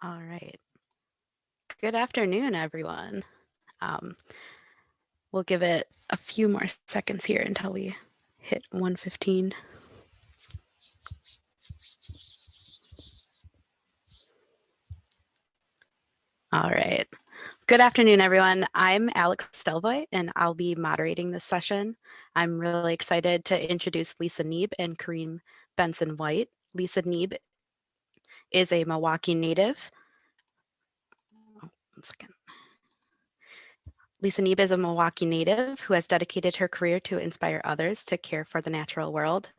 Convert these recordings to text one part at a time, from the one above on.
All right. Good afternoon, everyone. We'll give it a few more seconds here until we hit 1:15. All right. Good afternoon, everyone. I'm Alex Stelvoy, and I'll be moderating this session. I'm really excited to introduce Lisa Neeb and Kareem Benson-White. Lisa Neeb is a Milwaukee native. Oh, 1 second. Lisa Neeb is a Milwaukee native who has dedicated her career to inspire others to care for the natural world.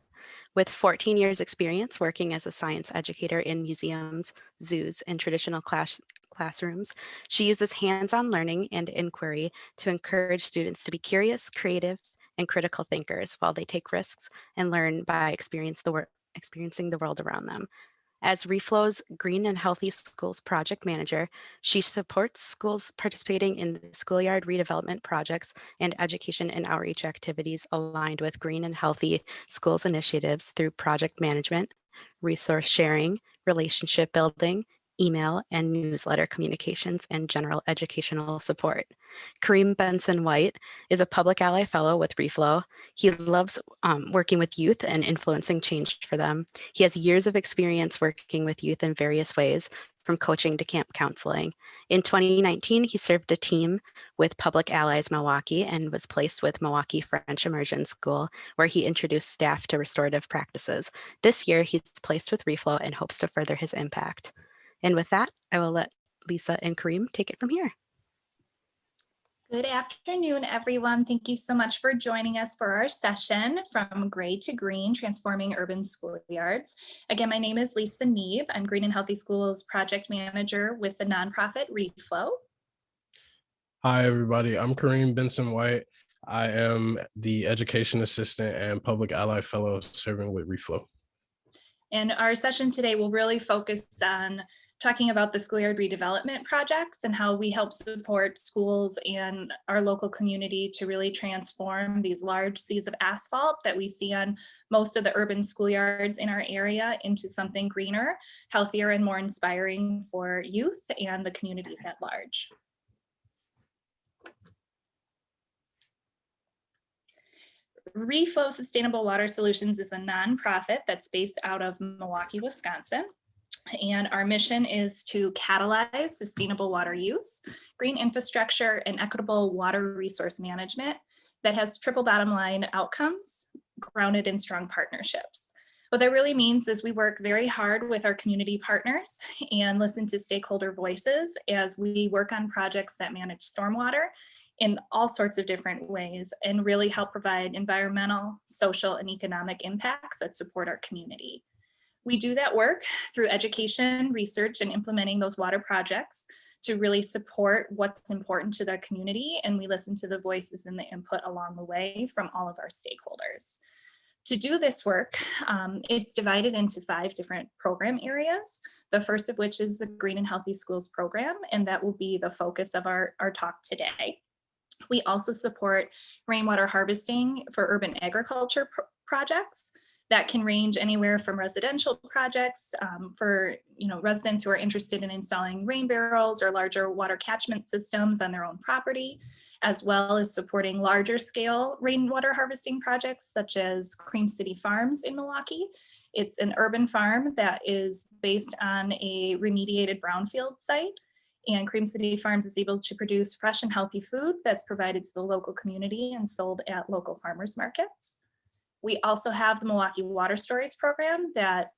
With 14 years experience working as a science educator in museums, zoos, and traditional classrooms, she uses hands-on learning and inquiry to encourage students to be curious, creative, and critical thinkers while they take risks and learn by experiencing the world around them. As Reflow's Green and Healthy Schools project manager, she supports schools participating in the schoolyard redevelopment projects and education and outreach activities aligned with Green and Healthy Schools initiatives through project management, resource sharing, relationship building, email and newsletter communications, and general educational support. Kareem Benson-White is a Public Ally Fellow with Reflow. He loves working with youth and influencing change for them. He has years of experience working with youth in various ways, from coaching to camp counseling. In 2019, he served a team with Public Allies Milwaukee and was placed with Milwaukee French Immersion School, where he introduced staff to restorative practices. This year, he's placed with Reflow and hopes to further his impact. And with that, I will let Lisa and Kareem take it from here. Good afternoon, everyone. Thank you so much for joining us for our session, From Gray to Green, Transforming Urban Schoolyards. Again, my name is Lisa Neeb. I'm Green and Healthy Schools Project Manager with the nonprofit Reflow. Hi, everybody. I'm Kareem Benson-White. I am the Education Assistant and Public Ally Fellow serving with Reflow. And our session today will really focus on talking about the schoolyard redevelopment projects and how we help support schools and our local community to really transform these large seas of asphalt that we see on most of the urban schoolyards in our area into something greener, healthier, and more inspiring for youth and the communities at large. Reflow Sustainable Water Solutions is a nonprofit that's based out of Milwaukee, Wisconsin. And our mission is to catalyze sustainable water use, green infrastructure, and equitable water resource management that has triple bottom line outcomes grounded in strong partnerships. What that really means is we work very hard with our community partners and listen to stakeholder voices as we work on projects that manage stormwater in all sorts of different ways and really help provide environmental, social, and economic impacts that support our community. We do that work through education, research, and implementing those water projects to really support what's important to the community, and we listen to the voices and the input along the way from all of our stakeholders. To do this work, it's divided into 5 different program areas, the first of which is the Green and Healthy Schools program, and that will be the focus of our talk today. We also support rainwater harvesting for urban agriculture projects that can range anywhere from residential projects for residents who are interested in installing rain barrels or larger water catchment systems on their own property, as well as supporting larger scale rainwater harvesting projects such as Cream City Farms in Milwaukee. It's an urban farm that is based on a remediated brownfield site. And Cream City Farms is able to produce fresh and healthy food that's provided to the local community and sold at local farmers markets. We also have the Milwaukee Water Stories program that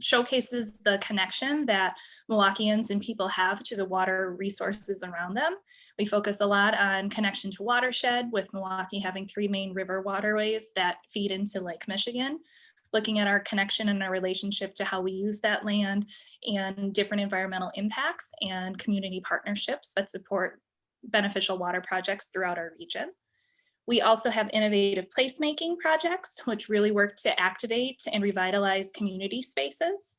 showcases the connection that Milwaukeeans and people have to the water resources around them. We focus a lot on connection to watershed, with Milwaukee having 3 main river waterways that feed into Lake Michigan, looking at our connection and our relationship to how we use that land and different environmental impacts and community partnerships that support beneficial water projects throughout our region. We also have innovative placemaking projects, which really work to activate and revitalize community spaces.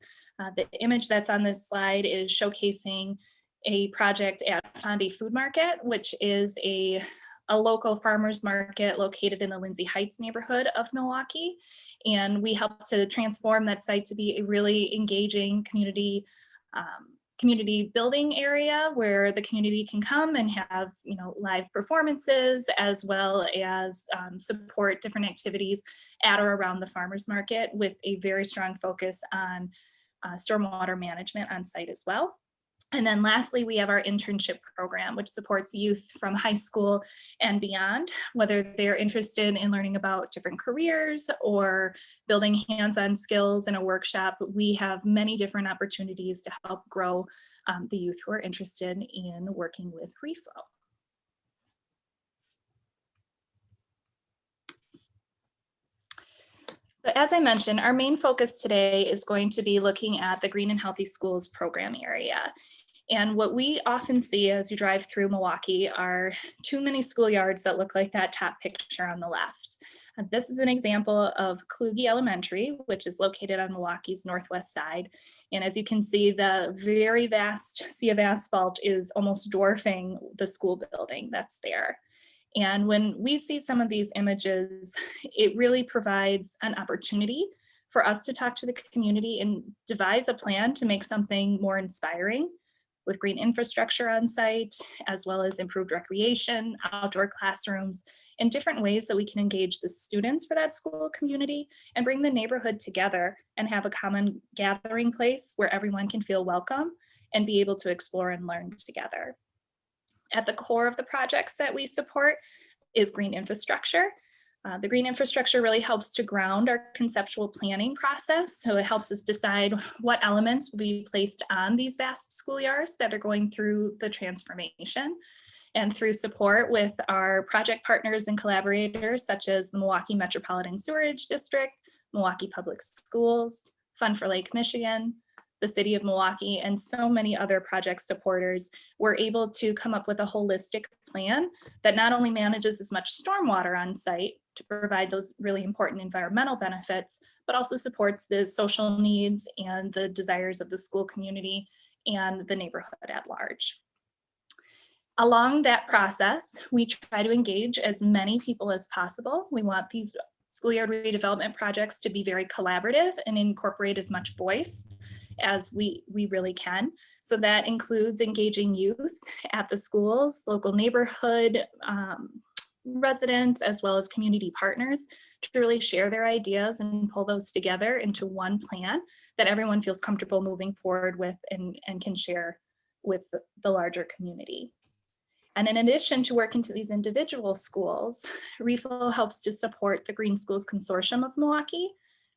The image that's on this slide is showcasing a project at Fondy Food Market, which is a local farmers market located in the Lindsay Heights neighborhood of Milwaukee. And we help to transform that site to be a really engaging community community building area where the community can come and have, live performances, as well as support different activities at or around the farmers market, with a very strong focus on stormwater management on site as well. And then lastly, we have our internship program, which supports youth from high school and beyond, whether they're interested in learning about different careers or building hands-on skills in a workshop. We have many different opportunities to help grow the youth who are interested in working with reflow. So as I mentioned, our main focus today is going to be looking at the Green and Healthy Schools program area. And what we often see as you drive through Milwaukee are too many schoolyards that look like that top picture on the left. This is an example of Kluge Elementary, which is located on Milwaukee's northwest side. And as you can see, the very vast sea of asphalt is almost dwarfing the school building that's there. And when we see some of these images, it really provides an opportunity for us to talk to the community and devise a plan to make something more inspiring, with green infrastructure on site, as well as improved recreation, outdoor classrooms, and different ways that we can engage the students for that school community and bring the neighborhood together and have a common gathering place where everyone can feel welcome and be able to explore and learn together. At the core of the projects that we support is green infrastructure. The green infrastructure really helps to ground our conceptual planning process. So it helps us decide what elements will be placed on these vast schoolyards that are going through the transformation. And through support with our project partners and collaborators, such as the Milwaukee Metropolitan Sewerage District, Milwaukee Public Schools, Fund for Lake Michigan, the City of Milwaukee, and so many other project supporters, we're able to come up with a holistic plan that not only manages as much stormwater on site to provide those really important environmental benefits, but also supports the social needs and the desires of the school community and the neighborhood at large. Along that process, we try to engage as many people as possible. We want these schoolyard redevelopment projects to be very collaborative and incorporate as much voice as we really can. So that includes engaging youth at the schools, local neighborhood residents, as well as community partners, to really share their ideas and pull those together into one plan that everyone feels comfortable moving forward with and can share with the larger community. And in addition to working to these individual schools, Reflow helps to support the Green Schools Consortium of Milwaukee,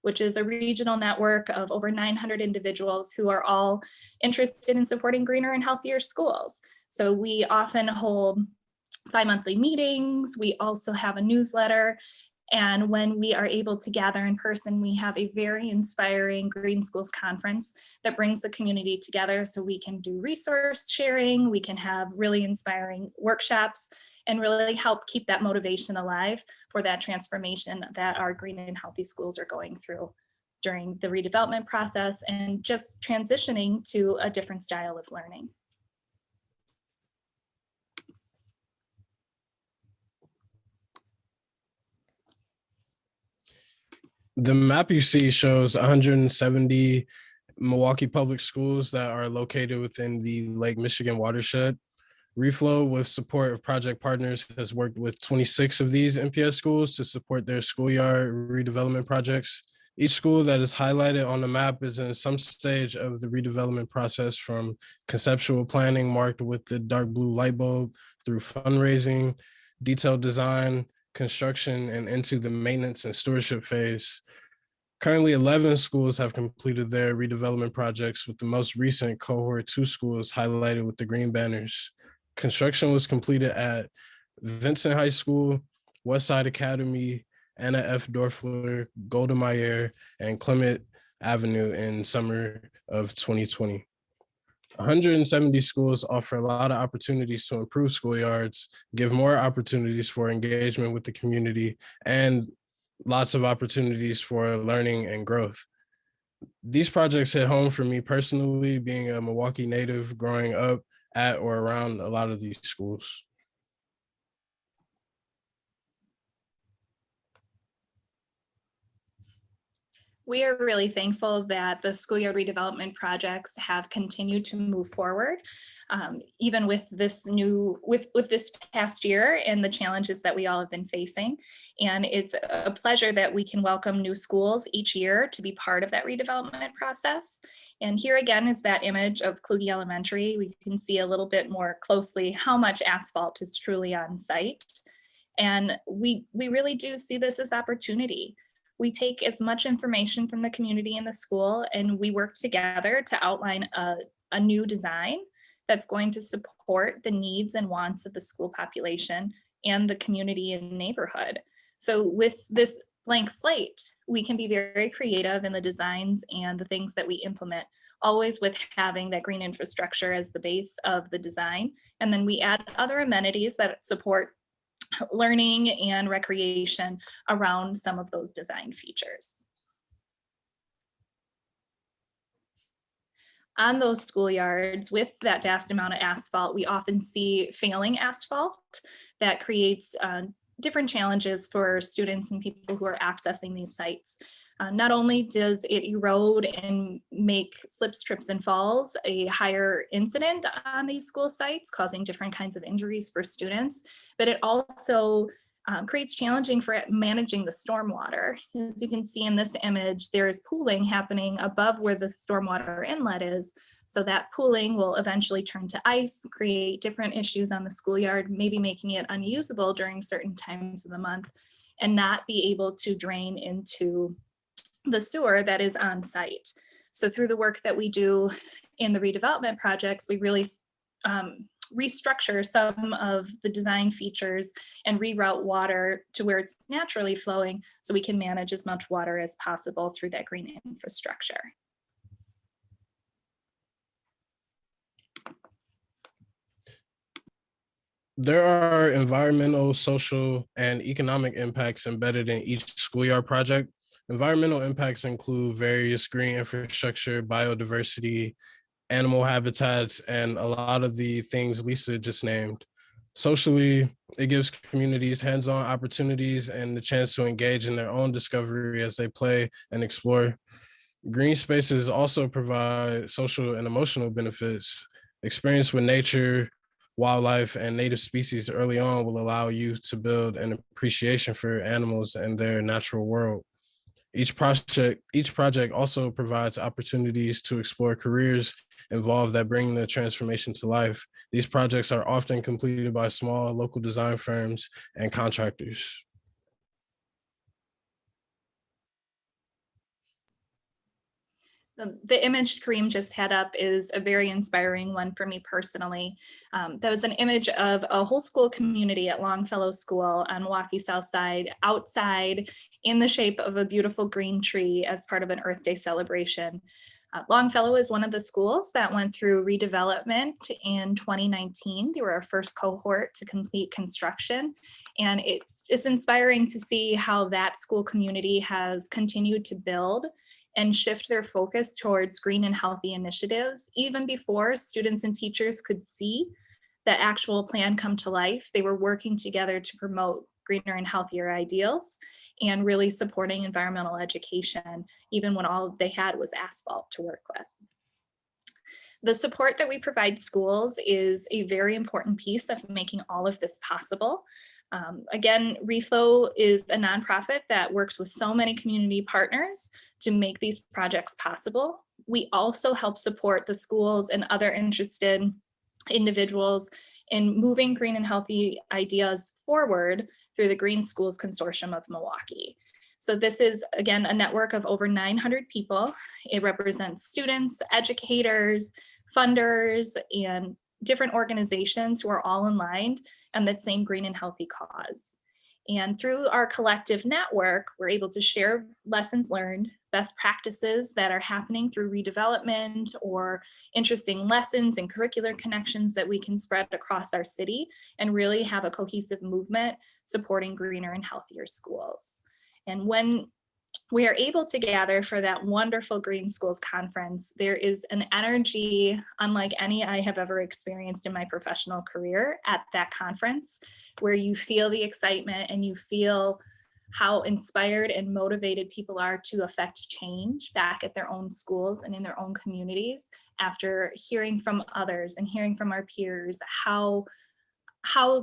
which is a regional network of over 900 individuals who are all interested in supporting greener and healthier schools. So we often hold bi-monthly meetings. We also have a newsletter. And when we are able to gather in person, we have a very inspiring Green Schools Conference that brings the community together so we can do resource sharing, we can have really inspiring workshops, and really help keep that motivation alive for that transformation that our green and healthy schools are going through during the redevelopment process and just transitioning to a different style of learning. The map you see shows 170 Milwaukee public schools that are located within the Lake Michigan watershed. Reflow, with support of project partners, has worked with 26 of these MPS schools to support their schoolyard redevelopment projects. Each school that is highlighted on the map is in some stage of the redevelopment process, from conceptual planning marked with the dark blue light bulb through fundraising, detailed design, construction, and into the maintenance and stewardship phase. Currently, 11 schools have completed their redevelopment projects, with the most recent cohort 2 schools highlighted with the green banners. Construction was completed at Vincent High School, Westside Academy, Anna F. Dorfler, MultiYear, and Clement Avenue in summer of 2020. 170 schools offer a lot of opportunities to improve schoolyards, give more opportunities for engagement with the community, and lots of opportunities for learning and growth. These projects hit home for me personally, being a Milwaukee native, growing up at or around a lot of these schools. We are really thankful that the schoolyard redevelopment projects have continued to move forward, even with this this past year and the challenges that we all have been facing. And it's a pleasure that we can welcome new schools each year to be part of that redevelopment process. And here again is that image of Kluge Elementary. We can see a little bit more closely how much asphalt is truly on site. And we really do see this as opportunity. We take as much information from the community and the school, and we work together to outline a new design that's going to support the needs and wants of the school population and the community and neighborhood. So with this blank slate, we can be very creative in the designs and the things that we implement, always with having that green infrastructure as the base of the design. And then we add other amenities that support learning and recreation around some of those design features. On those schoolyards, with that vast amount of asphalt, we often see failing asphalt that creates different challenges for students and people who are accessing these sites. Not only does it erode and make slips, trips, and falls a higher incident on these school sites, causing different kinds of injuries for students, but it also creates challenging for managing the stormwater. As you can see in this image, there is pooling happening above where the stormwater inlet is. So that pooling will eventually turn to ice, create different issues on the schoolyard, maybe making it unusable during certain times of the month, and not be able to drain into the sewer that is on site. So through the work that we do in the redevelopment projects, we really restructure some of the design features and reroute water to where it's naturally flowing so we can manage as much water as possible through that green infrastructure. There are environmental, social, and economic impacts embedded in each schoolyard project. Environmental impacts include various green infrastructure, biodiversity, animal habitats, and a lot of the things Lisa just named. Socially, it gives communities hands-on opportunities and the chance to engage in their own discovery as they play and explore. Green spaces also provide social and emotional benefits. Experience with nature, wildlife, and native species early on will allow youth to build an appreciation for animals and their natural world. Each project also provides opportunities to explore careers involved that bring the transformation to life. These projects are often completed by small local design firms and contractors. The image Kareem just had up is a very inspiring one for me personally. That was an image of a whole school community at Longfellow School on Milwaukee South Side, outside in the shape of a beautiful green tree as part of an Earth Day celebration. Longfellow is one of the schools that went through redevelopment in 2019. They were our first cohort to complete construction. And it's inspiring to see how that school community has continued to build and shift their focus towards green and healthy initiatives. Even before students and teachers could see the actual plan come to life, they were working together to promote greener and healthier ideals and really supporting environmental education, even when all they had was asphalt to work with. The support that we provide schools is a very important piece of making all of this possible. Again, Reflow is a nonprofit that works with so many community partners to make these projects possible. We also help support the schools and other interested individuals in moving green and healthy ideas forward through the Green Schools Consortium of Milwaukee. So this is, again, a network of over 900 people. It represents students, educators, funders, and different organizations who are all aligned on that same green and healthy cause. And through our collective network, we're able to share lessons learned, best practices that are happening through redevelopment, or interesting lessons and curricular connections that we can spread across our city and really have a cohesive movement supporting greener and healthier schools. And when we are able to gather for that wonderful Green Schools Conference, there is an energy unlike any I have ever experienced in my professional career at that conference, where you feel the excitement and you feel how inspired and motivated people are to affect change back at their own schools and in their own communities after hearing from others and hearing from our peers how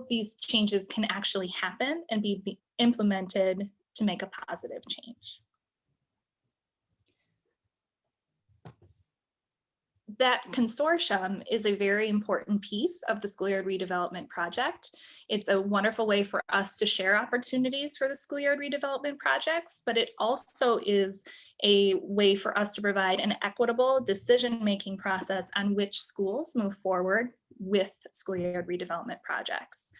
these changes can actually happen and be implemented to make a positive change. That consortium is a very important piece of the schoolyard redevelopment project. It's a wonderful way for us to share opportunities for the schoolyard redevelopment projects, but it also is a way for us to provide an equitable decision-making process on which schools move forward with schoolyard redevelopment projects.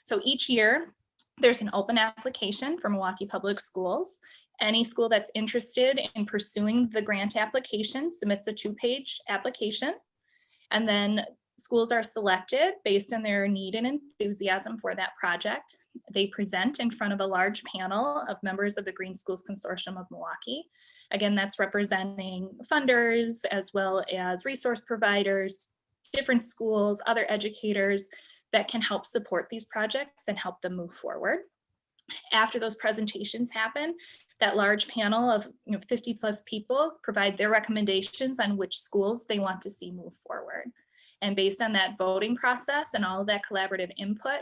So each year, there's an open application for Milwaukee Public Schools. Any school that's interested in pursuing the grant application submits a 2-page application, and then schools are selected based on their need and enthusiasm for that project. They present in front of a large panel of members of the Green Schools Consortium of Milwaukee. Again, that's representing funders as well as resource providers, different schools, other educators that can help support these projects and help them move forward. After those presentations happen, that large panel of 50 plus people provide their recommendations on which schools they want to see move forward. And based on that voting process and all of that collaborative input,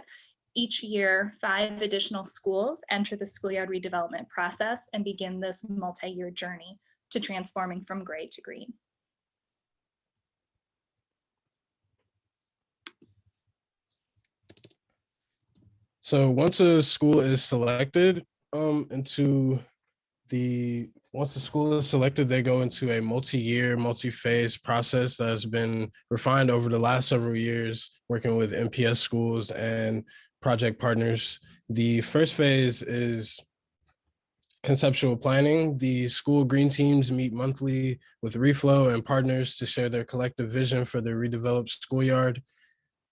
each year 5 additional schools enter the schoolyard redevelopment process and begin this multi-year journey to transforming from gray to green. So once a school is selected, once the school is selected, they go into a multi-year, multi-phase process that has been refined over the last several years, working with MPS schools and project partners. The first phase is conceptual planning. The school green teams meet monthly with Reflow and partners to share their collective vision for the redeveloped schoolyard.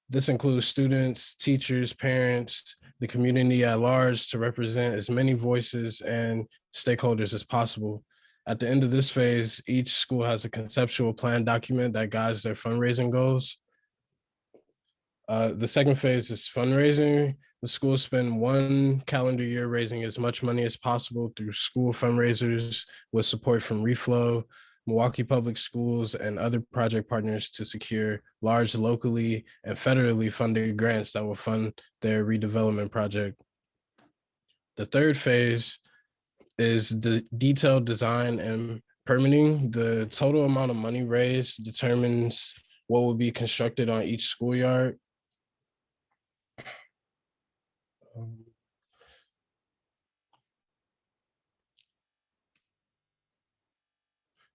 This includes students, teachers, parents, the community at large to represent as many voices and stakeholders as possible. At the end of this phase, each school has a conceptual plan document that guides their fundraising goals. The second phase is fundraising. The schools spend 1 calendar year raising as much money as possible through school fundraisers with support from Reflow, Milwaukee Public Schools, and other project partners to secure large locally and federally funded grants that will fund their redevelopment project. The third phase is detailed design and permitting. The total amount of money raised determines what will be constructed on each schoolyard.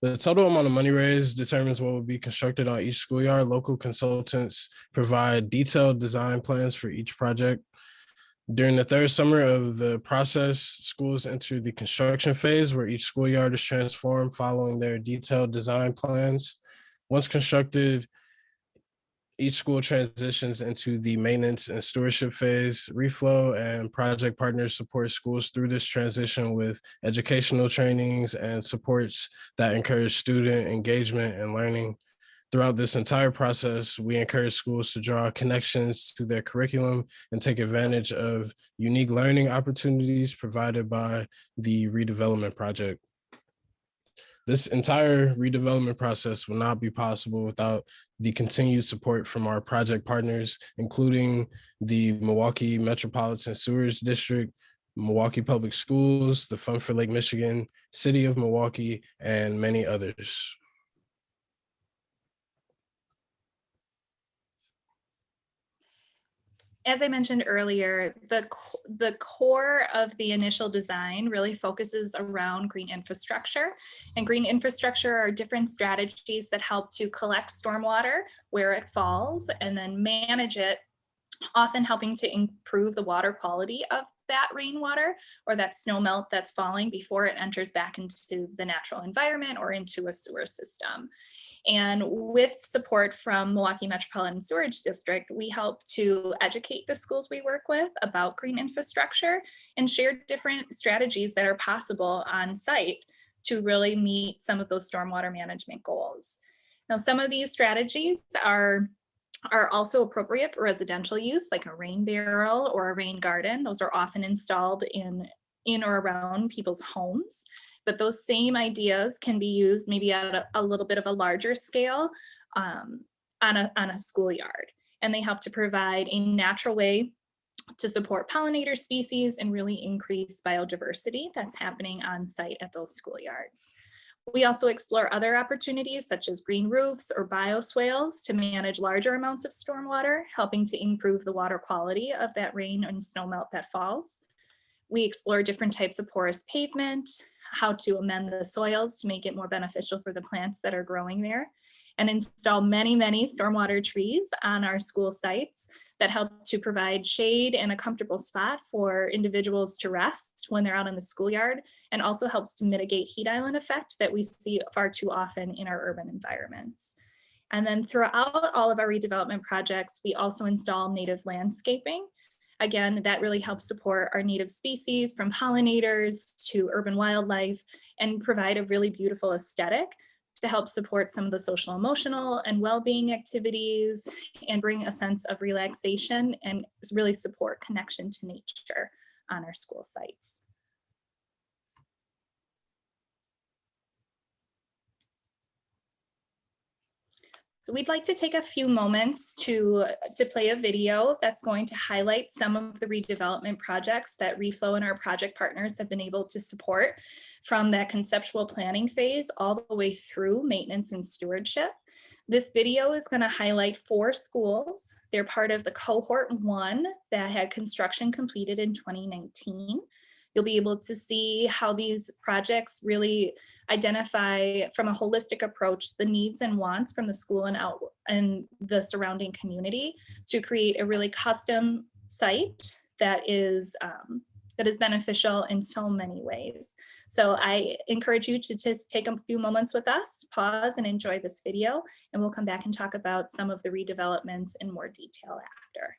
The total amount of money raised determines what will be constructed on each schoolyard. Local consultants provide detailed design plans for each project. During the third summer of the process, schools enter the construction phase where each schoolyard is transformed following their detailed design plans. Once constructed, each school transitions into the maintenance and stewardship phase. Reflow and project partners support schools through this transition with educational trainings and supports that encourage student engagement and learning. Throughout this entire process, we encourage schools to draw connections to their curriculum and take advantage of unique learning opportunities provided by the redevelopment project. This entire redevelopment process will not be possible without the continued support from our project partners, including the Milwaukee Metropolitan Sewers District, Milwaukee Public Schools, the Fund for Lake Michigan, City of Milwaukee, and many others. As I mentioned earlier, the core of the initial design really focuses around green infrastructure. And green infrastructure are different strategies that help to collect stormwater where it falls and then manage it, often helping to improve the water quality of that rainwater or that snow melt that's falling before it enters back into the natural environment or into a sewer system. And with support from Milwaukee Metropolitan Sewerage District, we help to educate the schools we work with about green infrastructure and share different strategies that are possible on site to really meet some of those stormwater management goals. Now, some of these strategies are also appropriate for residential use, like a rain barrel or a rain garden. Those are often installed in in or around people's homes. But those same ideas can be used maybe at a little bit of a larger scale on a schoolyard. And they help to provide a natural way to support pollinator species and really increase biodiversity that's happening on site at those schoolyards. We also explore other opportunities such as green roofs or bioswales to manage larger amounts of stormwater, helping to improve the water quality of that rain and snowmelt that falls. We explore different types of porous pavement, how to amend the soils to make it more beneficial for the plants that are growing there, and install many, many stormwater trees on our school sites that help to provide shade and a comfortable spot for individuals to rest when they're out in the schoolyard, and also helps to mitigate heat island effect that we see far too often in our urban environments. And then throughout all of our redevelopment projects, we also install native landscaping. Again, that really helps support our native species, from pollinators to urban wildlife, and provide a really beautiful aesthetic to help support some of the social, emotional, and well-being activities, and bring a sense of relaxation and really support connection to nature on our school sites. So we'd like to take a few moments to play a video that's going to highlight some of the redevelopment projects that Reflow and our project partners have been able to support from that conceptual planning phase all the way through maintenance and stewardship. This video is going to highlight 4 schools. They're part of the cohort 1 that had construction completed in 2019. You'll be able to see how these projects really identify, from a holistic approach, the needs and wants from the school and the surrounding community to create a really custom site that is beneficial in so many ways. So I encourage you to just take a few moments with us, pause and enjoy this video, and we'll come back and talk about some of the redevelopments in more detail after.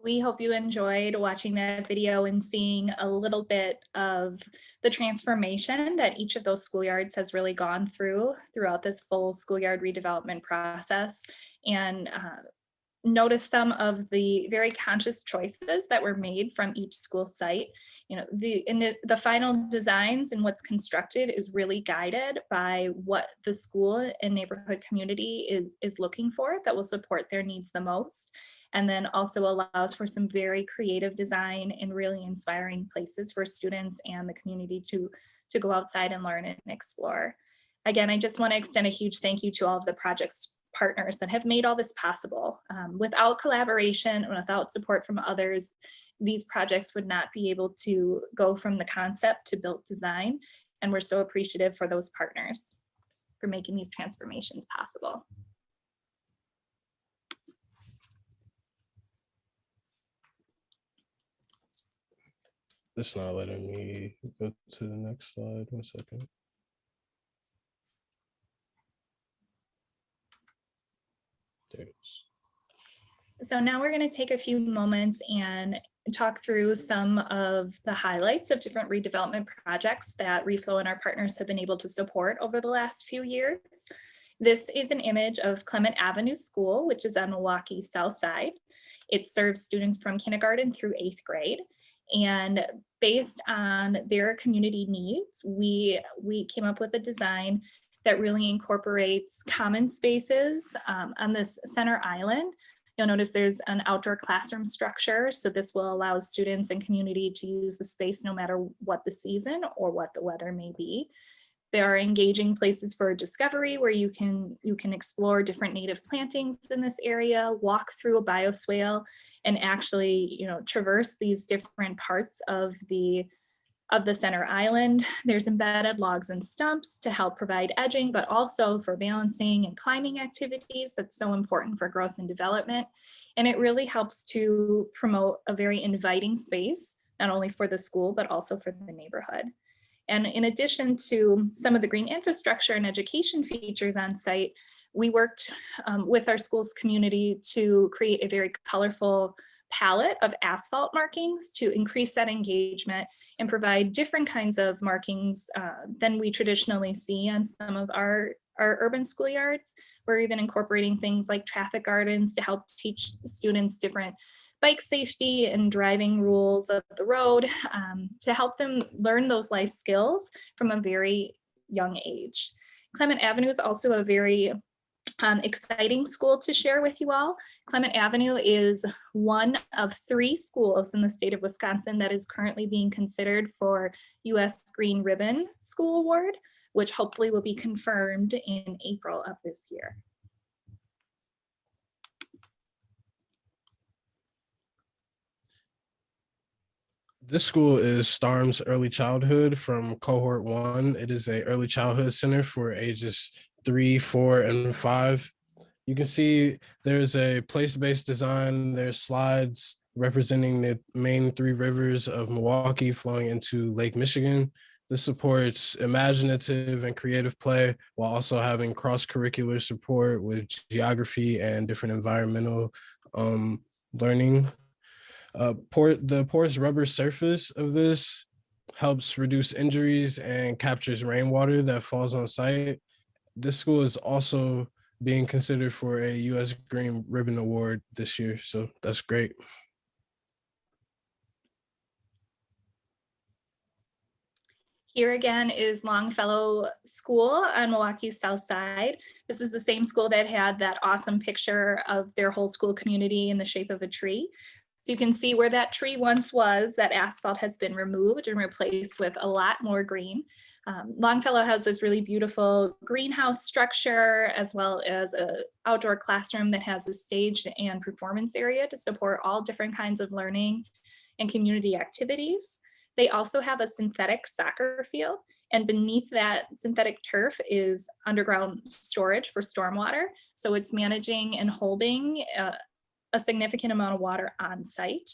We hope you enjoyed watching that video and seeing a little bit of the transformation that each of those schoolyards has really gone throughout this full schoolyard redevelopment process, and notice some of the very conscious choices that were made from each school site. You know, the final designs and what's constructed is really guided by what the school and neighborhood community is looking for that will support their needs the most. And then also allows for some very creative design and really inspiring places for students and the community to go outside and learn and explore. Again, I just want to extend a huge thank you to all of the project's partners that have made all this possible. Without collaboration and without support from others, these projects would not be able to go from the concept to built design. And we're so appreciative for those partners for making these transformations possible. It's not letting me go to the next slide. 1 second. There it is. So now we're going to take a few moments and talk through some of the highlights of different redevelopment projects that Reflow and our partners have been able to support over the last few years. This is an image of Clement Avenue School, which is on Milwaukee's south side. It serves students from kindergarten through 8th grade. And based on their community needs, we came up with a design that really incorporates common spaces on this center island. You'll notice there's an outdoor classroom structure. So this will allow students and community to use the space no matter what the season or what the weather may be. There are engaging places for discovery where you can explore different native plantings in this area, walk through a bioswale, and actually, traverse these different parts of the center island. There's embedded logs and stumps to help provide edging, but also for balancing and climbing activities that's so important for growth and development. And it really helps to promote a very inviting space, not only for the school, but also for the neighborhood. And in addition to some of the green infrastructure and education features on site, we worked with our school's community to create a very colorful palette of asphalt markings to increase that engagement and provide different kinds of markings than we traditionally see on some of our urban schoolyards. We're even incorporating things like traffic gardens to help teach students different bike safety and driving rules of the road to help them learn those life skills from a very young age. Clement Avenue is also a very exciting school to share with you all. Clement Avenue is one of 3 schools in the state of Wisconsin that is currently being considered for U.S. Green Ribbon School Award, which hopefully will be confirmed in April of this year. This school is Starm's Early Childhood from Cohort 1. It is an early childhood center for ages 3, 4, and 5. You can see there's a place-based design. There's slides representing the main 3 rivers of Milwaukee flowing into Lake Michigan. This supports imaginative and creative play while also having cross-curricular support with geography and different environmental learning. The porous rubber surface of this helps reduce injuries and captures rainwater that falls on site. This school is also being considered for a U.S. Green Ribbon Award this year, so that's great. Here again is Longfellow School on Milwaukee's south side. This is the same school that had that awesome picture of their whole school community in the shape of a tree. So you can see where that tree once was, that asphalt has been removed and replaced with a lot more green. Longfellow has this really beautiful greenhouse structure, as well as an outdoor classroom that has a stage and performance area to support all different kinds of learning and community activities. They also have a synthetic soccer field, and beneath that synthetic turf is underground storage for stormwater. So it's managing and holding a significant amount of water on site.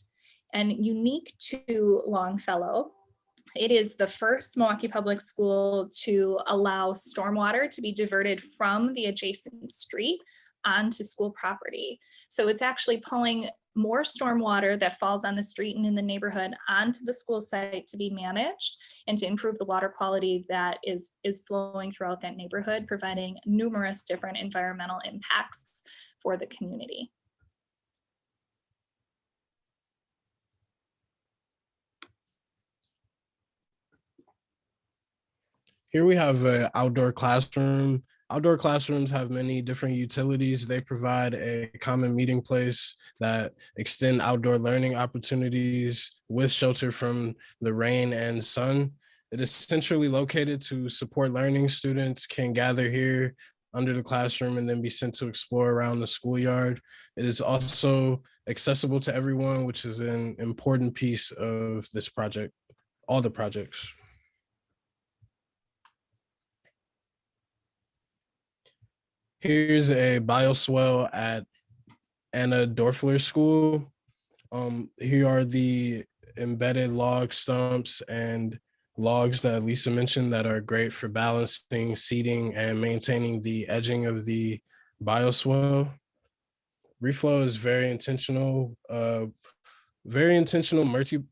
And unique to Longfellow, it is the first Milwaukee Public School to allow stormwater to be diverted from the adjacent street onto school property. So it's actually pulling more stormwater that falls on the street and in the neighborhood onto the school site to be managed and to improve the water quality that is flowing throughout that neighborhood, providing numerous different environmental impacts for the community. Here we have an outdoor classroom. Outdoor classrooms have many different utilities. They provide a common meeting place that extend outdoor learning opportunities with shelter from the rain and sun. It is centrally located to support learning. Students can gather here under the classroom and then be sent to explore around the schoolyard. It is also accessible to everyone, which is an important piece of this project, all the projects. Here's a bioswell at Anna Dorfler School. Here are the embedded log stumps and logs that Lisa mentioned that are great for balancing, seating, and maintaining the edging of the bioswell. Reflow is very intentional.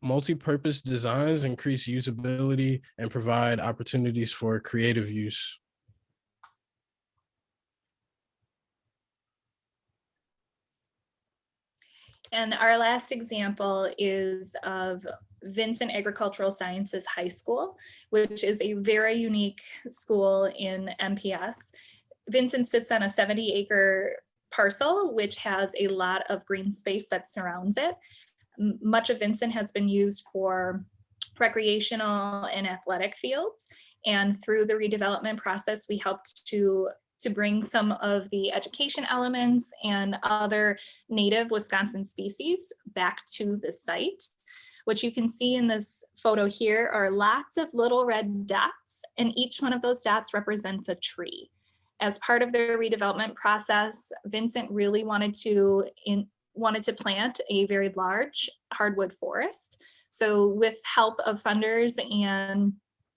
Multi-purpose designs increase usability and provide opportunities for creative use. And our last example is of Vincent Agricultural Sciences High School, which is a very unique school in MPS. Vincent sits on a 70-acre parcel, which has a lot of green space that surrounds it. Much of Vincent has been used for recreational and athletic fields. And through the redevelopment process, we helped to bring some of the education elements and other native Wisconsin species back to the site. What you can see in this photo here are lots of little red dots, and each one of those dots represents a tree. As part of their redevelopment process, Vincent really wanted to plant a very large hardwood forest. So with help of funders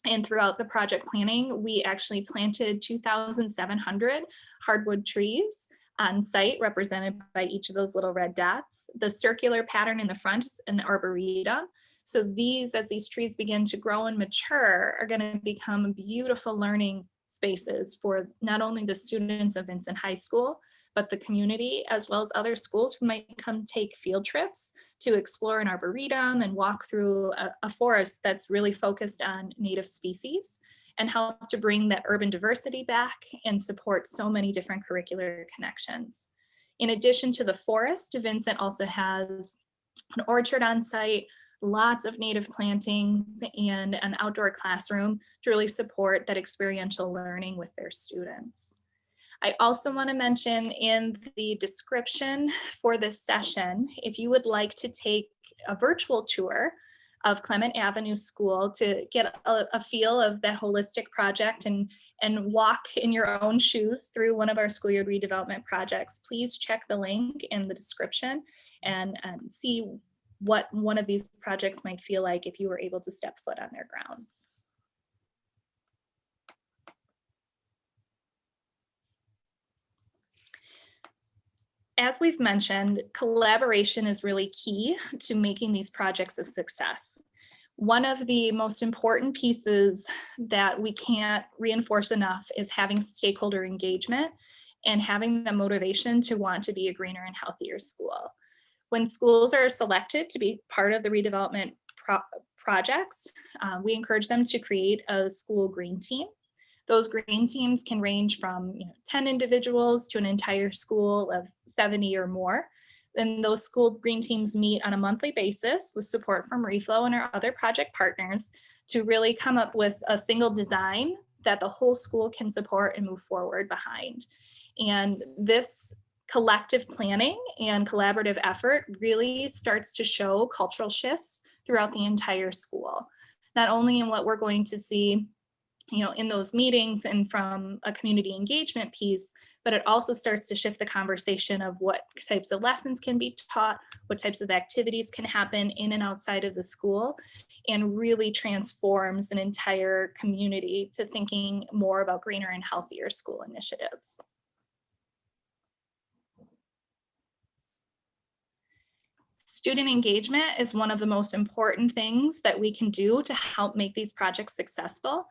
and throughout the project planning, we actually planted 2,700 hardwood trees on site, represented by each of those little red dots. The circular pattern in the front is an arboretum. So as these trees begin to grow and mature, are going to become beautiful learning spaces for not only the students of Vincent High School, but the community, as well as other schools who might come take field trips to explore an arboretum and walk through a forest that's really focused on native species, and help to bring that urban diversity back and support so many different curricular connections. In addition to the forest, Vincent also has an orchard on site, lots of native plantings, and an outdoor classroom to really support that experiential learning with their students. I also want to mention in the description for this session, if you would like to take a virtual tour of Clement Avenue School to get a feel of that holistic project and walk in your own shoes through one of our schoolyard redevelopment projects, please check the link in the description and see what one of these projects might feel like if you were able to step foot on their grounds. As we've mentioned, collaboration is really key to making these projects a success. One of the most important pieces that we can't reinforce enough is having stakeholder engagement and having the motivation to want to be a greener and healthier school. When schools are selected to be part of the redevelopment projects, we encourage them to create a school green team. Those green teams can range from 10 individuals to an entire school of 70 or more. And those school green teams meet on a monthly basis with support from Reflow and our other project partners to really come up with a single design that the whole school can support and move forward behind. And this collective planning and collaborative effort really starts to show cultural shifts throughout the entire school, not only in what we're going to see in those meetings and from a community engagement piece, but it also starts to shift the conversation of what types of lessons can be taught, what types of activities can happen in and outside of the school, and really transforms an entire community to thinking more about greener and healthier school initiatives. Student engagement is one of the most important things that we can do to help make these projects successful.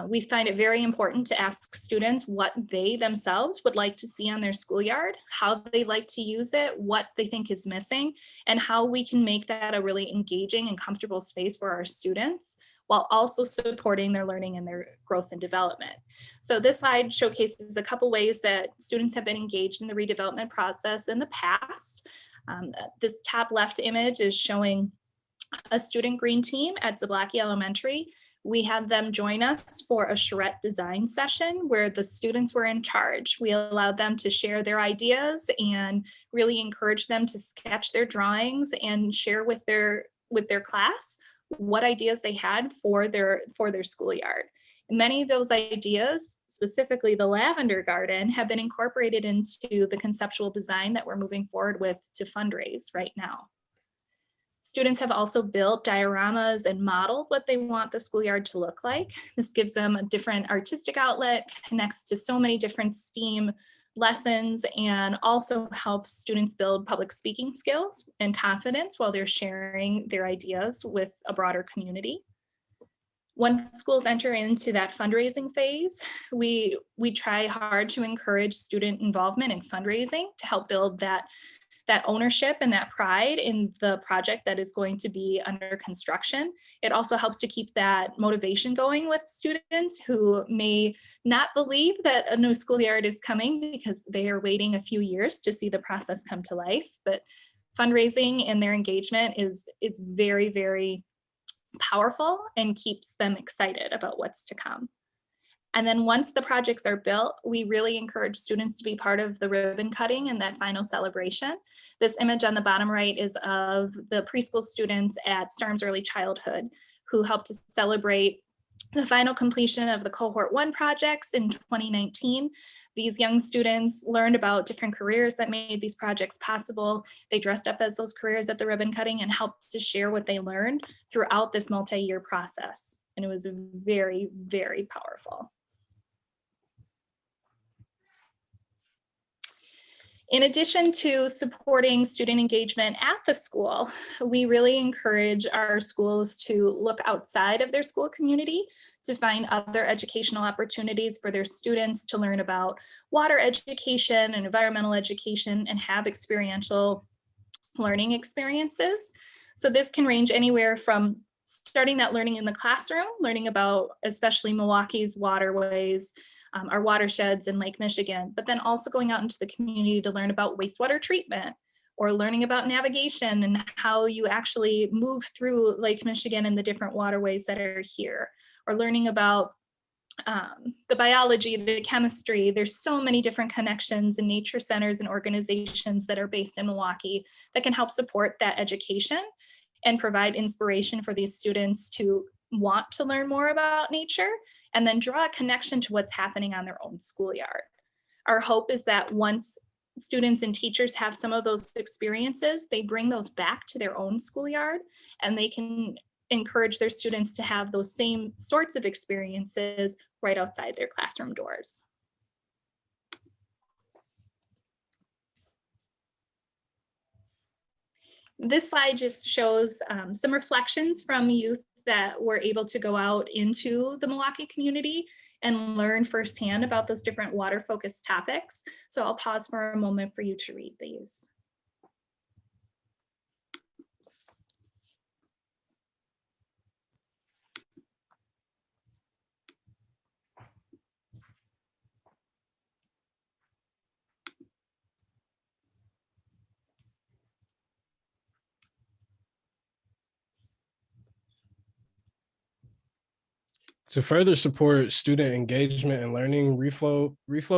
We find it very important to ask students what they themselves would like to see on their schoolyard, how they like to use it, what they think is missing, and how we can make that a really engaging and comfortable space for our students, while also supporting their learning and their growth and development. So this slide showcases a couple ways that students have been engaged in the redevelopment process in the past. This top left image is showing a student green team at Zablocki Elementary. We had them join us for a charrette design session where the students were in charge. We allowed them to share their ideas and really encourage them to sketch their drawings and share with their class what ideas they had for their schoolyard. And many of those ideas, specifically the lavender garden, have been incorporated into the conceptual design that we're moving forward with to fundraise right now. Students have also built dioramas and modeled what they want the schoolyard to look like. This gives them a different artistic outlet, connects to so many different STEAM lessons, and also helps students build public speaking skills and confidence while they're sharing their ideas with a broader community. Once schools enter into that fundraising phase, we try hard to encourage student involvement in fundraising to help build that ownership and that pride in the project that is going to be under construction. It also helps to keep that motivation going with students who may not believe that a new schoolyard is coming because they are waiting a few years to see the process come to life. But fundraising and their engagement is very, very powerful and keeps them excited about what's to come. And then once the projects are built, we really encourage students to be part of the ribbon cutting and that final celebration. This image on the bottom right is of the preschool students at Starnes Early Childhood who helped to celebrate the final completion of the cohort 1 projects in 2019. These young students learned about different careers that made these projects possible. They dressed up as those careers at the ribbon cutting and helped to share what they learned throughout this multi-year process. And it was very, very powerful. In addition to supporting student engagement at the school, we really encourage our schools to look outside of their school community to find other educational opportunities for their students to learn about water education and environmental education and have experiential learning experiences. So this can range anywhere from starting that learning in the classroom, learning about especially Milwaukee's waterways, our watersheds in Lake Michigan, but then also going out into the community to learn about wastewater treatment or learning about navigation and how you actually move through Lake Michigan and the different waterways that are here, or learning about the biology, the chemistry. There's so many different connections and nature centers and organizations that are based in Milwaukee that can help support that education and provide inspiration for these students to want to learn more about nature and then draw a connection to what's happening on their own schoolyard. Our hope is that once students and teachers have some of those experiences, they bring those back to their own schoolyard and they can encourage their students to have those same sorts of experiences right outside their classroom doors. This slide just shows some reflections from youth that were able to go out into the Milwaukee community and learn firsthand about those different water-focused topics. So I'll pause for a moment for you to read these. To further support student engagement and learning, Reflow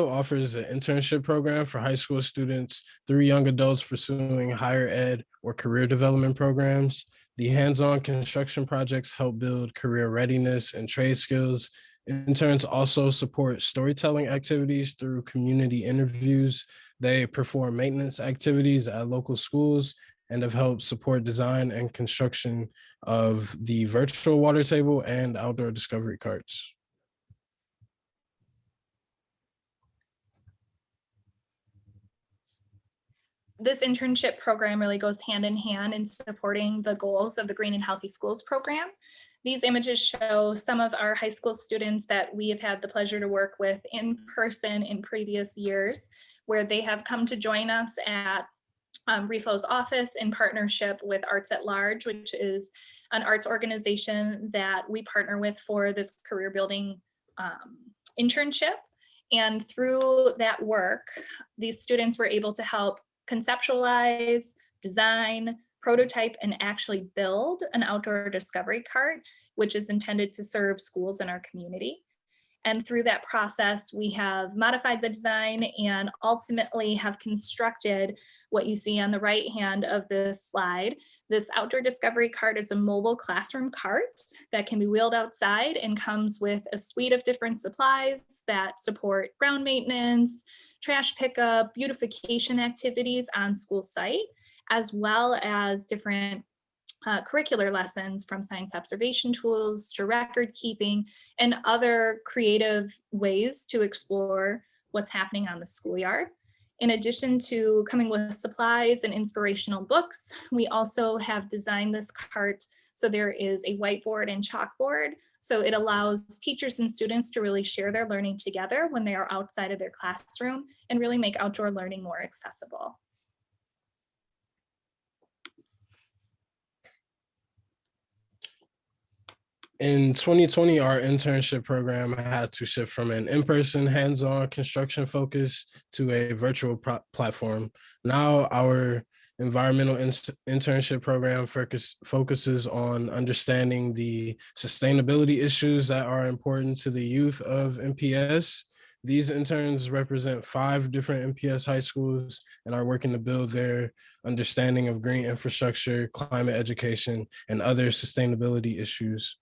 offers an internship program for high school students through young adults pursuing higher ed or career development programs. The hands-on construction projects help build career readiness and trade skills. Interns also support storytelling activities through community interviews. They perform maintenance activities at local schools and have helped support design and construction of the virtual water table and outdoor discovery carts. This internship program really goes hand in hand in supporting the goals of the Green and Healthy Schools program. These images show some of our high school students that we have had the pleasure to work with in person in previous years, where they have come to join us at Reflow's office in partnership with Arts at Large, which is an arts organization that we partner with for this career building internship. And through that work, these students were able to help conceptualize, design, prototype, and actually build an outdoor discovery cart, which is intended to serve schools in our community. And through that process, we have modified the design and ultimately have constructed what you see on the right hand of this slide. This outdoor discovery cart is a mobile classroom cart that can be wheeled outside and comes with a suite of different supplies that support ground maintenance, trash pickup, beautification activities on school site, as well as different curricular lessons, from science observation tools to record keeping and other creative ways to explore what's happening on the schoolyard. In addition to coming with supplies and inspirational books, we also have designed this cart so there is a whiteboard and chalkboard. So it allows teachers and students to really share their learning together when they are outside of their classroom and really make outdoor learning more accessible. In 2020, our internship program had to shift from an in-person hands-on construction focus to a virtual platform. Now our environmental internship program focuses on understanding the sustainability issues that are important to the youth of MPS. These interns represent 5 different MPS high schools and are working to build their understanding of green infrastructure, climate education, and other sustainability issues.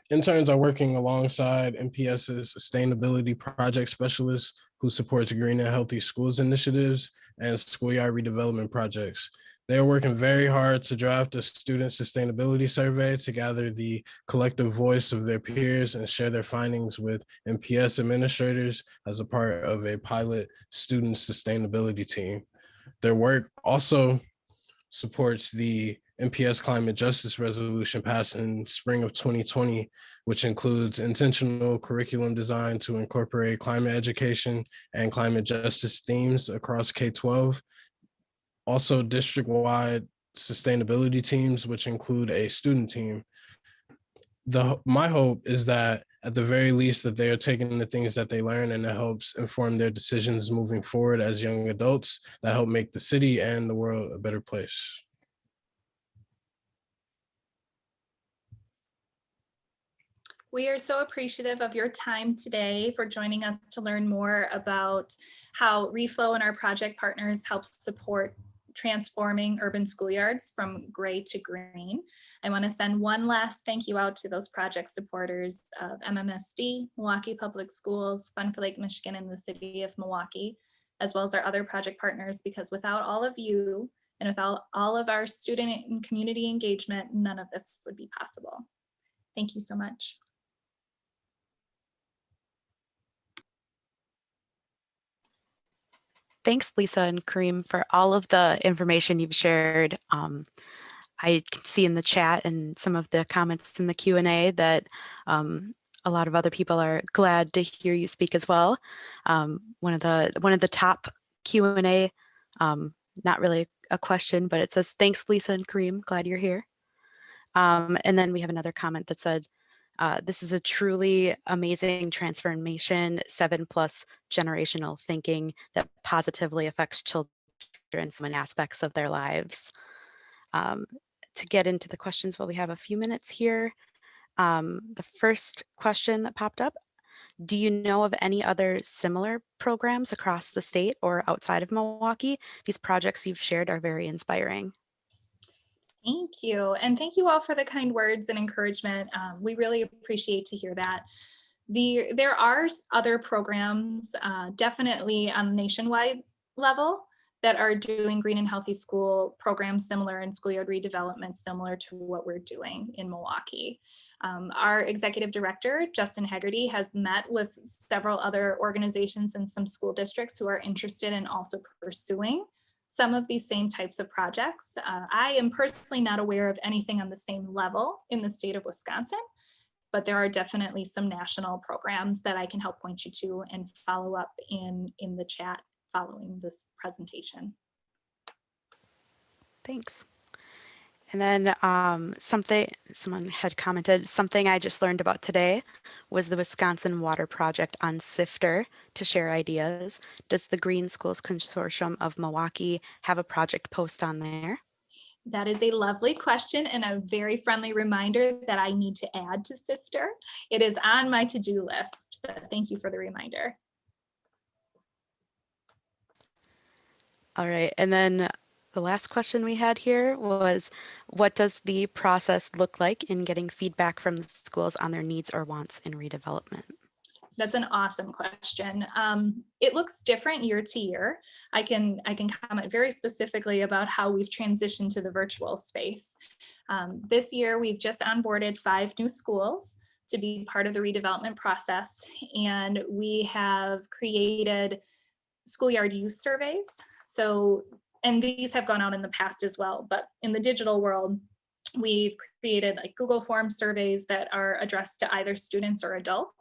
Interns are working alongside MPS's sustainability project specialists who supports green and healthy schools initiatives and schoolyard redevelopment projects. They are working very hard to draft a student sustainability survey to gather the collective voice of their peers and share their findings with MPS administrators as a part of a pilot student sustainability team. Their work also supports the MPS Climate Justice Resolution passed in spring of 2020, which includes intentional curriculum design to incorporate climate education and climate justice themes across K-12. Also district-wide sustainability teams, which include a student team. My hope is that at the very least that they are taking the things that they learn and it helps inform their decisions moving forward as young adults that help make the city and the world a better place. We are so appreciative of your time today for joining us to learn more about how Reflow and our project partners help support transforming urban schoolyards from gray to green. I want to send one last thank you out to those project supporters of MMSD, Milwaukee Public Schools, Fun for Lake Michigan, and the City of Milwaukee, as well as our other project partners, because without all of you and without all of our student and community engagement, none of this would be possible. Thank you so much. Thanks, Lisa and Kareem, for all of the information you've shared. I can see in the chat and some of the comments in the Q&A that a lot of other people are glad to hear you speak as well. One of the top Q&A, not really a question, but it says, thanks, Lisa and Kareem, glad you're here. And then we have another comment that said, this is a truly amazing transformation, 7+ generational thinking that positively affects children in some aspects of their lives. To get into the questions, well, we have a few minutes here. The first question that popped up, do you know of any other similar programs across the state or outside of Milwaukee? These projects you've shared are very inspiring. Thank you. And thank you all for the kind words and encouragement. We really appreciate to hear that. There are other programs, definitely on a nationwide level, that are doing green and healthy school programs similar and schoolyard redevelopment similar to what we're doing in Milwaukee. Our executive director, Justin Hegarty, has met with several other organizations and some school districts who are interested in also pursuing some of these same types of projects. I am personally not aware of anything on the same level in the state of Wisconsin, but there are definitely some national programs that I can help point you to and follow up in the chat following this presentation. Thanks. And then someone had commented, something I just learned about today was the Wisconsin Water Project on Sifter to share ideas. Does the Green Schools Consortium of Milwaukee have a project post on there? That is a lovely question and a very friendly reminder that I need to add to Sifter. It is on my to-do list, but thank you for the reminder. All right, and then the last question we had here was, what does the process look like in getting feedback from the schools on their needs or wants in redevelopment? That's an awesome question. It looks different year to year. I can comment very specifically about how we've transitioned to the virtual space. This year, we've just onboarded 5 new schools to be part of the redevelopment process, and we have created schoolyard use surveys. So, and these have gone out in the past as well, but in the digital world, we've created like Google Form surveys that are addressed to either students or adults,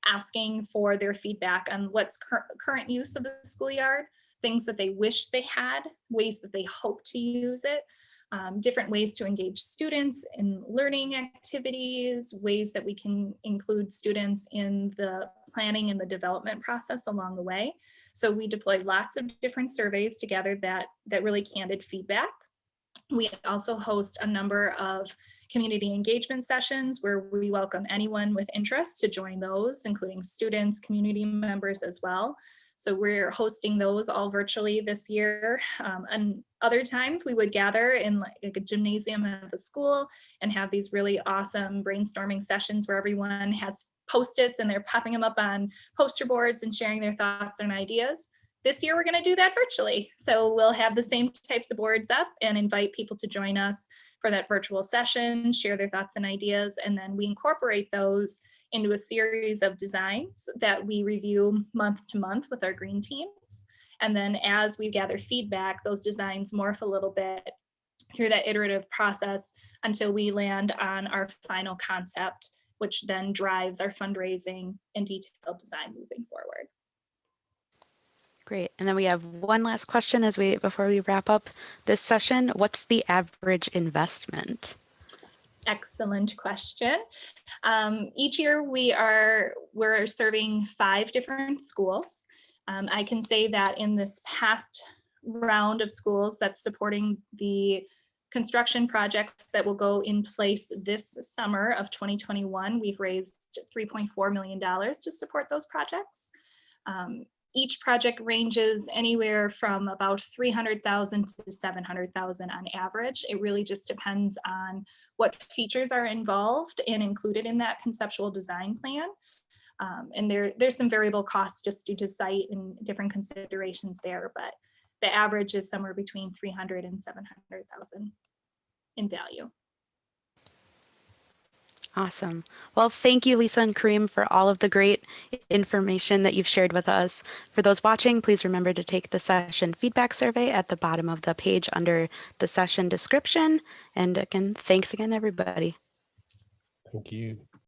asking for their feedback on what's current use of the schoolyard, things that they wish they had, ways that they hope to use it, different ways to engage students in learning activities, ways that we can include students in the planning and the development process along the way. So we deployed lots of different surveys together that really candid feedback. We also host a number of community engagement sessions where we welcome anyone with interest to join those, including students, community members as well. So we're hosting those all virtually this year. And other times we would gather in like a gymnasium at the school and have these really awesome brainstorming sessions where everyone has Post-its and they're popping them up on poster boards and sharing their thoughts and ideas. This year, we're going to do that virtually. So we'll have the same types of boards up and invite people to join us for that virtual session, share their thoughts and ideas, and then we incorporate those into a series of designs that we review month to month with our green teams. And then as we gather feedback, those designs morph a little bit through that iterative process until we land on our final concept, which then drives our fundraising and detailed design moving forward. Great. And then we have one last question before we wrap up this session. What's the average investment? Excellent question. Each year we're serving 5 different schools. I can say that in this past round of schools that's supporting the construction projects that will go in place this summer of 2021, we've raised $3.4 million to support those projects. Each project ranges anywhere from about $300,000 to $700,000 on average. It really just depends on what features are involved and included in that conceptual design plan. And there's some variable costs just due to site and different considerations there, but the average is somewhere between $300,000 and $700,000 in value. Awesome. Well, thank you, Lisa and Kareem, for all of the great information that you've shared with us. For those watching, please remember to take the session feedback survey at the bottom of the page under the session description. And again, thanks again, everybody. Thank you.